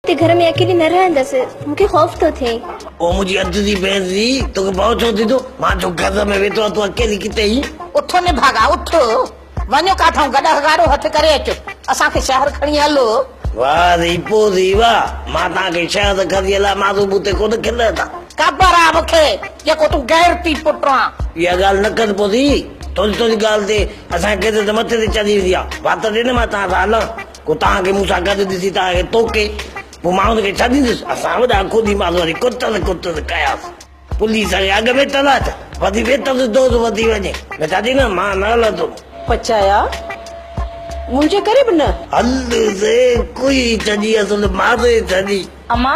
ते घर में अकेली न रहंदसि मूंखे ख़ौफ़ थो थिए। ओ मुझी अददी बेजी तोखे भाव छो थी तो मां जो घर में वेठो आहे तूं अकेली किथे ही उथो ने भागा उठ वञो काथां गॾु गारो हथ करे अचो असांखे शहर खणी हलो। वाह री पोजी वाह मां तव्हांखे शहर खणी हला मां तूं बुते कोन खिले था ख़बर आहे मूंखे जेको तूं गैरती पुट आहे। इहा ॻाल्हि न कर पोजी थोरी थोरी ॻाल्हि ते असांखे केतिरे त मथे ते चढ़ी वेंदी आहे बात ॾे न मां तव्हां सां हलां को तव्हांखे मूंसां गॾु ॾिसी तव्हांखे तोके पोइ मां हुनखे छॾींदुसि असां वॾा खुदीमास वरी कुतर कयासीं पुलिस खे अॻ में तलाश वधी वेतसि दोस्त वधी वञे न छाती न मां न हलंदुमि पचाया मुंहिंजे करे बि न हल से कोई छॾी असुल मां छॾी अम्मा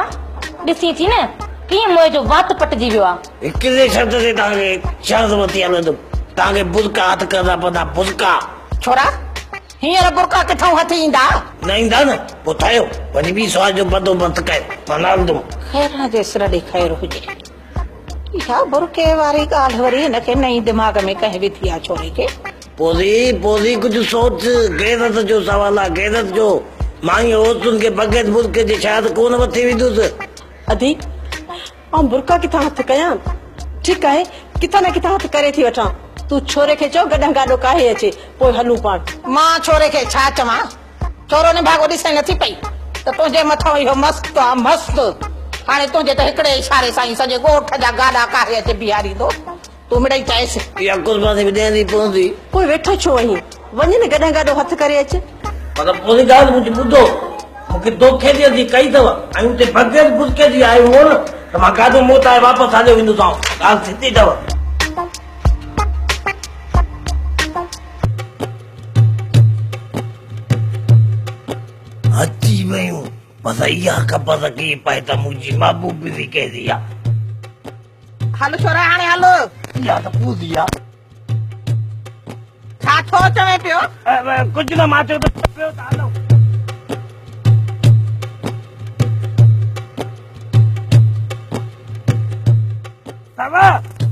ॾिसी थी न कीअं मोए जो वात पटिजी वियो आहे। हिकिड़े शब्द ते तव्हांखे शहर वठी हलंदुमि तव्हांखे बुरका हथ करंदा पवंदा बुरका छोरा हींअर बुरका किथां हथ ईंदा न ईंदा न पोइ ठहियो वरी बि सुवाल जो बंदोबस्त कयो मां न हलंदुमि ख़ैर जे सिर ॾे ख़ैर हुजे इहा बुरके वारी ॻाल्हि वरी हिनखे नई दिमाग़ में कंहिं विधी आहे छोरे खे। पोजी कुझु सोच गैरत जो सवाल आहे गैरत जो मां इहो औरतुनि खे बग़ैर बुरके जे शायदि कोन वठी वेंदुसि अधी ऐं बुरका किथां हथ कयां ठीकु आहे किथां न किथां हथ करे थी वठां तूं छोरे खे चओ गॾां गाॾो काहे अचे पोइ हलूं पाण। मां छोरे खे छा चवां छोरो ने भागो ॾिसे नथी पई त तुंहिंजे मथां इहो मस्त आहे मस्त हाणे तुंहिंजे त हिकिड़े इशारे सां ई सॼे ॻोठ जा गाॾा काहे अचे बीहारींदो तूं मिड़ई चएसि इहा कुर्बानी बि ॾियणी पवंदी पोइ वेठो छो आहीं वञ न गॾां गाॾो हथ करे अचे पर पोइ ॻाल्हि मुंहिंजी ॿुधो मूंखे दोखे जी कई अथव ऐं हुते बग़ैर बुरके जी आयो हो न त मां गाॾो मोटाए वापसि हलियो वेंदुसि ॻाल्हि सिधी अथव अची वयूं बस इहा ख़बर की पए त मुंहिंजी महबूबी बि कहिड़ी आहे हलो छोरा हाणे हलो इहा त पूरी आहे छा थो चवे पियो कुझु न मां चयो त पियो त हलो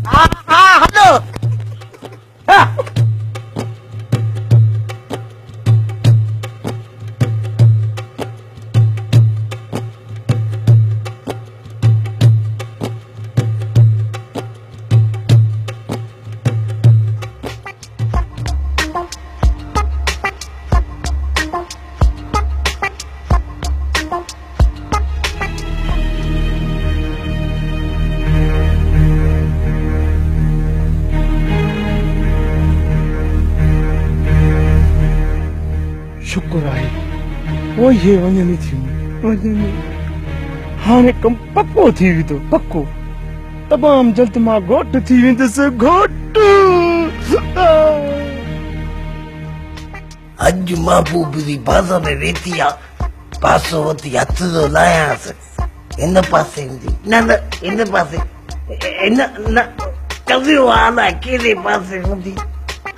हा हा हलो शुक्र आहे वो ये वञनि थियूं हाणे कम पक्को थी वेंदो पक्को तमामु जल्द मां घोट थी वेंदुसि घोट अॼु महबूबी जी बाज़ में वेठी आहे पासो वठी हथ थो लायांसि हिन पासे हूंदी न हिन पासे हिन न चवियो आहे अलाए कहिड़े पासे हूंदी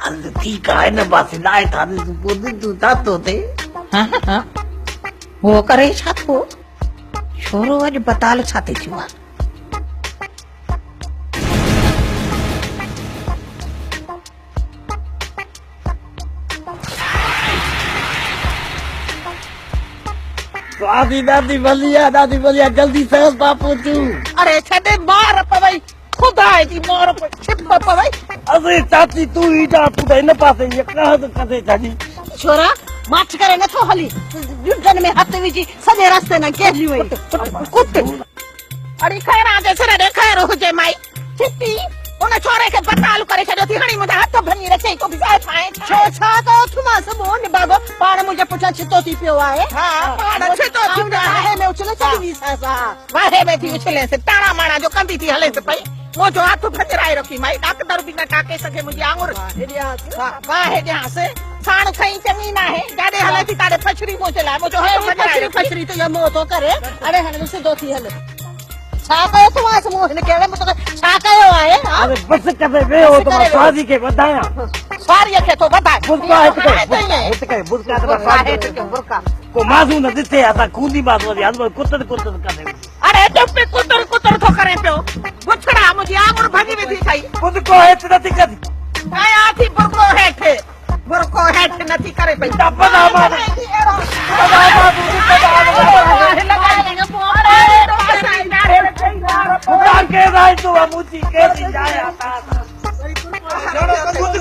हल ठीकु आहे हिन पासे लाए था ॾिसूं पोइ ॾिसूं छा थो थिए वो करे छा थो छोरो अॼु बताल छा थी थियो आहे ॾाढी भली जल्दी सहस था पहुचूं अरे छॾे मार पवई खुदा जी मार छिप पवई अरे चाची तूं ई जा तूं त हिन पासे इहा कहत कथे छॾी छोरा माठ करे नथो हली ॾुंडनि में हथ विझी सॼे रस्ते न केली वई कुट अड़ी खैरा जे सिर ॾे खैर हुजे माई चिट्टी उन छोरे खे बताल करे छॾियो थी हणी मुंहिंजा हथ भञी रखे को बि ठाहे छो छा कयो थुमास मोहन बाबा पाण मुंहिंजे पुठियां छितो थी पियो आहे हा पाण छितो थी पियो आहे आहे में उछले छॾी सासा वाहे में थी उछले से टाणा माणा जो कंदी थी हले पई मुंहिंजो हथ भॼराए रखी माई डॉक्टर बि न टाके सघे मुंहिंजी आङुर वाहे ॾियांस साण खई चङी न आहे जाॾे हले थी ताॾे फछड़ी पहुचे लाइ मुंहिंजो हथ भॼराए फचरी तो मोह तो करे अरे हल सिधो थी हल छा कयो थुमास मोहन कहिड़े मुतक छा कयो आहे अरे बस करे वेहो त मां शादी खे वधायां सारीअ खे तो वधाए बुरका हिते करे बुरका त वाहे खे बुरका को माज़ू न ॾिठे असां खूंदी बात वरी हल कुतर करे अरे चुप कुतर कुतर थो करे पियो बुछड़ा मुंहिंजी आङुर भॼी वेंदी थई बुरको हेठि नथी करी आया थी बुरको हेठि नथी करे पई बदा मां ॿुधी केॾी जाया ता छोड़ो